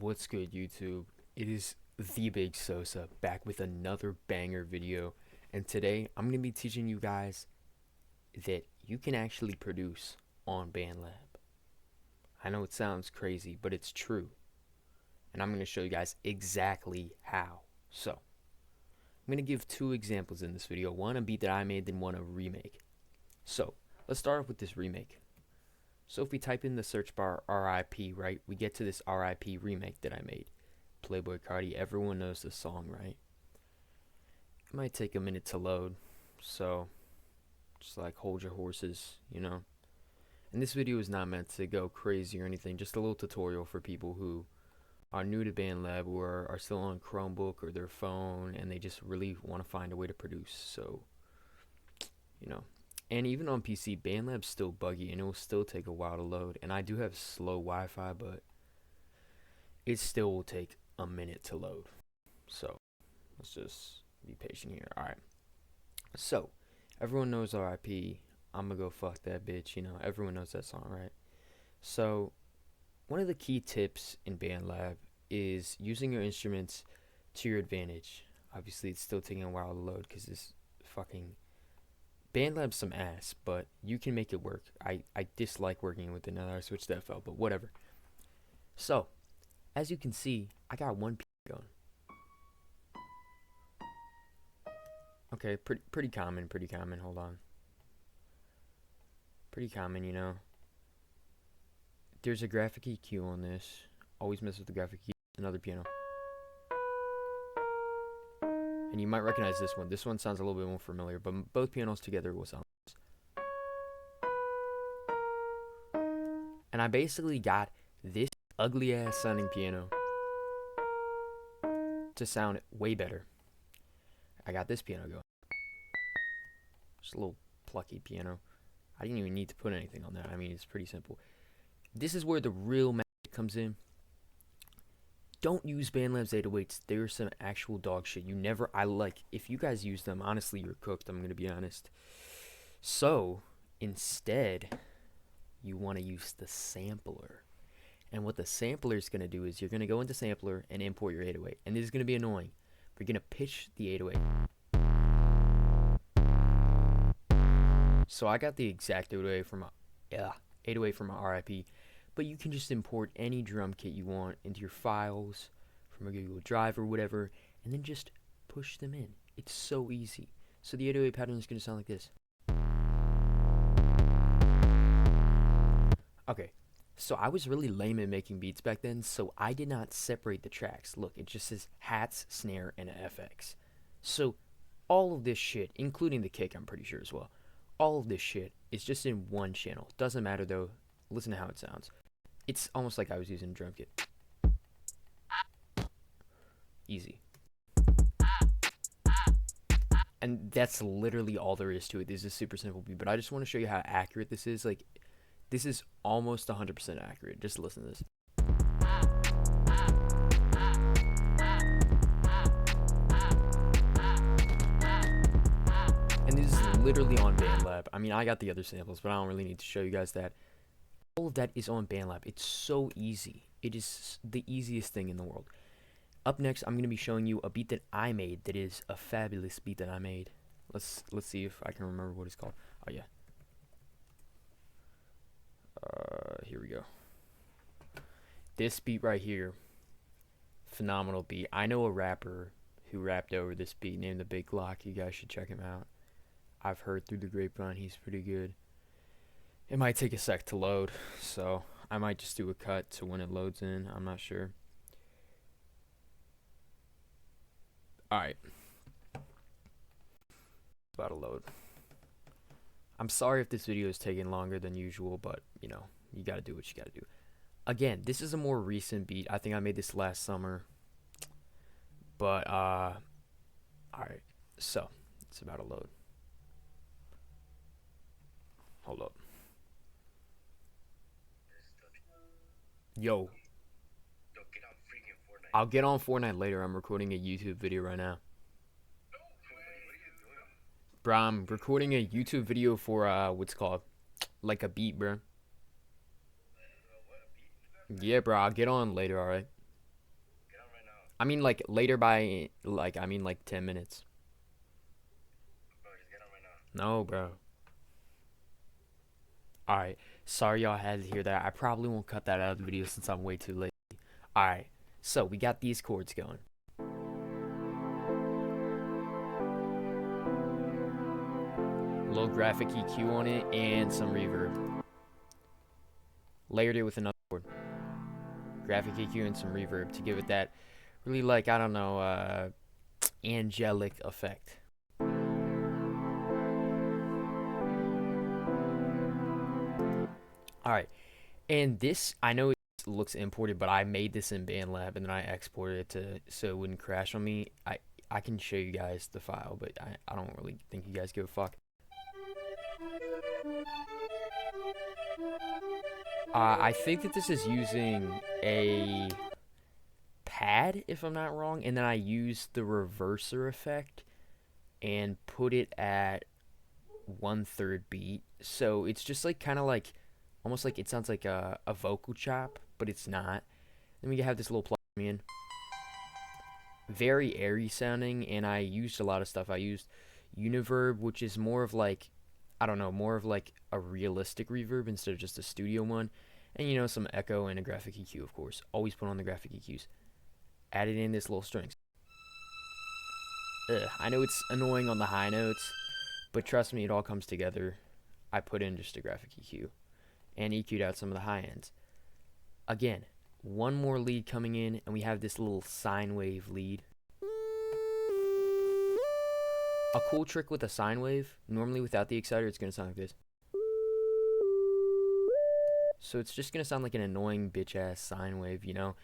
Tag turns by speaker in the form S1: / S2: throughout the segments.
S1: What's good, YouTube? It is the Big Sosa back with another banger video, and today I'm going to be teaching you guys that you can actually produce on Bandlab. I know it sounds crazy, but it's true, and I'm going to show you guys exactly how. So, I'm going to give two examples in this video, one a beat that I made, then one a remake. So, let's start off with this remake. So if we type in the search bar RIP, right, we get to this RIP remake that I made. Playboy Cardi, everyone knows the song, right? It might take a minute to load, so just like hold your horses, you know. And this video is not meant to go crazy or anything, just a little tutorial for people who are new to Bandlab or are still on Chromebook or their phone and they just really want to find a way to produce. So, you know. And even on PC, Bandlab's still buggy and it will still take a while to load. And I do have slow Wi-Fi, but it still will take a minute to load. So let's just be patient here. Alright. So everyone knows RIP. I'm gonna go fuck that bitch, you know. Everyone knows that song, right? So one of the key tips in Bandlab is using your instruments to your advantage. Obviously it's still taking a while to load because this fucking Bandlab's some ass, but you can make it work. I dislike working with it now that I switched to FL, but whatever. So, as you can see, I got one piano going. Okay, pretty common, hold on. Pretty common, you know. There's a graphic EQ on this. Always mess with the graphic EQ. Another piano. And you might recognize this one. This one sounds a little bit more familiar, but both pianos together will sound like this. And I basically got this ugly ass sounding piano to sound way better. I got this piano going. Just a little plucky piano. I didn't even need to put anything on that. I mean, it's pretty simple. This is where the real magic comes in. Don't use Bandlab's 808s. They're some actual dog shit. If you guys use them, honestly, you're cooked. I'm going to be honest. So, instead, you want to use the sampler. And what the sampler is going to do is you're going to go into sampler and import your 808. And this is going to be annoying. You're going to pitch the 808. So I got the exact 808 from my RIP. But you can just import any drum kit you want into your files from a Google Drive or whatever, and then just push them in. It's so easy. So the 808 pattern is going to sound like this. Okay, so I was really lame at making beats back then, so I did not separate the tracks. Look, it just says hats, snare, and a FX. So all of this shit, including the kick, I'm pretty sure as well, all of this shit is just in one channel. Doesn't matter though. Listen to how it sounds. It's almost like I was using a drum kit. Easy. And that's literally all there is to it. This is a super simple beat, but I just want to show you how accurate this is. Like, this is almost 100% accurate. Just listen to this. And this is literally on Bandlab. I mean, I got the other samples, but I don't really need to show you guys that. All of that is on Bandlab. It's so easy. It is the easiest thing in the world. Up next, I'm going to be showing you a beat that I made that is a fabulous beat that I made. Let's see if I can remember what it's called. Oh, yeah. Here we go. This beat right here, phenomenal beat. I know a rapper who rapped over this beat named The Big Glock. You guys should check him out. I've heard through the grapevine he's pretty good. It might take a sec to load, so I might just do a cut to when it loads in. I'm not sure. Alright. About to load. I'm sorry if this video is taking longer than usual, but, you know, you gotta do what you gotta do. Again, this is a more recent beat. I think I made this last summer. But, alright. So, it's about to load. Hold up. Yo, I'll get on Fortnite later. I'm recording a YouTube video right now. Bro, I'm recording a YouTube video for, what's called, like a beat, bro. Yeah, bro, I'll get on later, alright? I mean, like, later by, like, I mean, like, 10 minutes.
S2: Bro, just get on right now.
S1: No, bro. Alright. Sorry y'all had to hear that. I probably won't cut that out of the video since I'm way too late. Alright. So, we got these chords going. A little graphic EQ on it and some reverb. Layered it with another chord. Graphic EQ and some reverb to give it that really, like, I don't know, angelic effect. Alright. And this, I know it looks imported, but I made this in Bandlab and then I exported it to so it wouldn't crash on me. I can show you guys the file, but I don't really think you guys give a fuck. I think that this is using a pad, if I'm not wrong, and then I used the reverser effect and put it at 1/3 beat. So it's just like kind of like almost like it sounds like a vocal chop, but it's not. Then we have this little plugin, very airy sounding, and I used a lot of stuff. I used Univerb, which is more of like, I don't know, more of like a realistic reverb instead of just a studio one. And you know, some echo and a graphic EQ, of course. Always put on the graphic EQs. Added in this little strings. Ugh, I know it's annoying on the high notes, but trust me, it all comes together. I put in just a graphic EQ and EQ'd out some of the high ends. Again, one more lead coming in, and we have this little sine wave lead. A cool trick with a sine wave, normally without the exciter, it's going to sound like this. So it's just going to sound like an annoying bitch-ass sine wave, you know?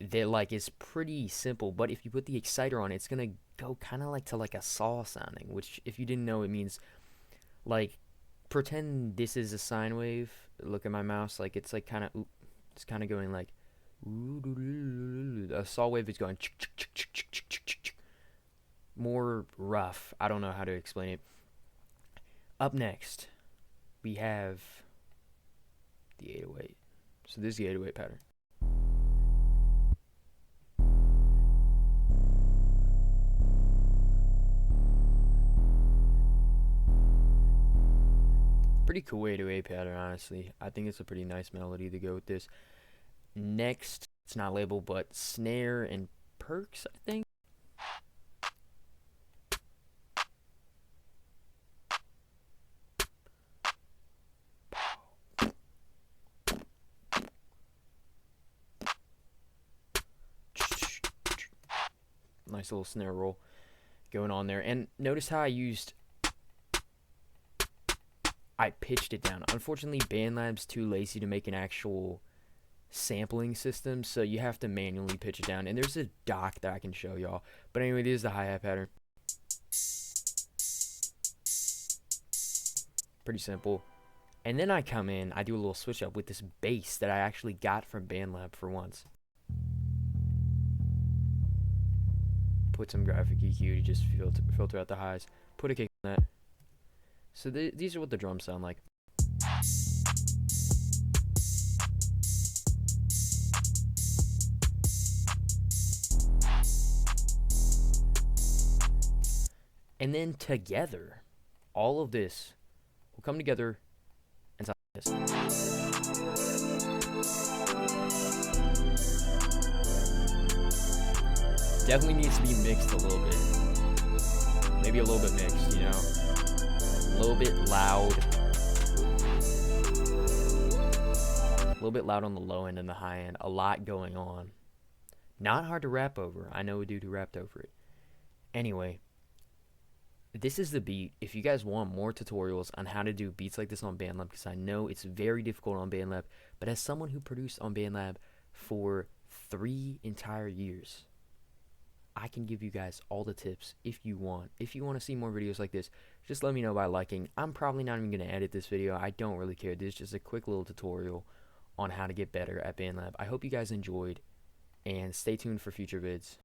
S1: That, like, is pretty simple, but if you put the exciter on, it's going to go kind of like to, like, a saw sounding, which, if you didn't know, it means, like, pretend this is a sine wave. Look at my mouse, like, it's, like, kind of, it's kind of going, like, a saw wave is going more rough. I don't know how to explain it. Up next, we have the 808. So this is the 808 pattern. Pretty cool 808 pattern, honestly. I think it's a pretty nice melody to go with this. Next, it's not labeled, but snare and perks, I think. Nice little snare roll going on there. And notice how I pitched it down. Unfortunately, Bandlab's too lazy to make an actual sampling system, so you have to manually pitch it down. And there's a doc that I can show y'all. But anyway, this is the hi-hat pattern. Pretty simple. And then I come in, I do a little switch up with this bass that I actually got from Bandlab for once. Put some graphic EQ to just filter out the highs. Put a kick on that. So these are what the drums sound like. And then together, all of this will come together and sound like this. Definitely needs to be mixed a little bit. Maybe a little bit mixed, you know. A little bit loud. A little bit loud on the low end and the high end. A lot going on. Not hard to rap over. I know a dude who rapped over it. Anyway, this is the beat. If you guys want more tutorials on how to do beats like this on Bandlab, because I know it's very difficult on Bandlab, but as someone who produced on Bandlab for 3 entire years, I can give you guys all the tips if you want. If you want to see more videos like this, just let me know by liking. I'm probably not even going to edit this video. I don't really care. This is just a quick little tutorial on how to get better at Bandlab. I hope you guys enjoyed, and stay tuned for future vids.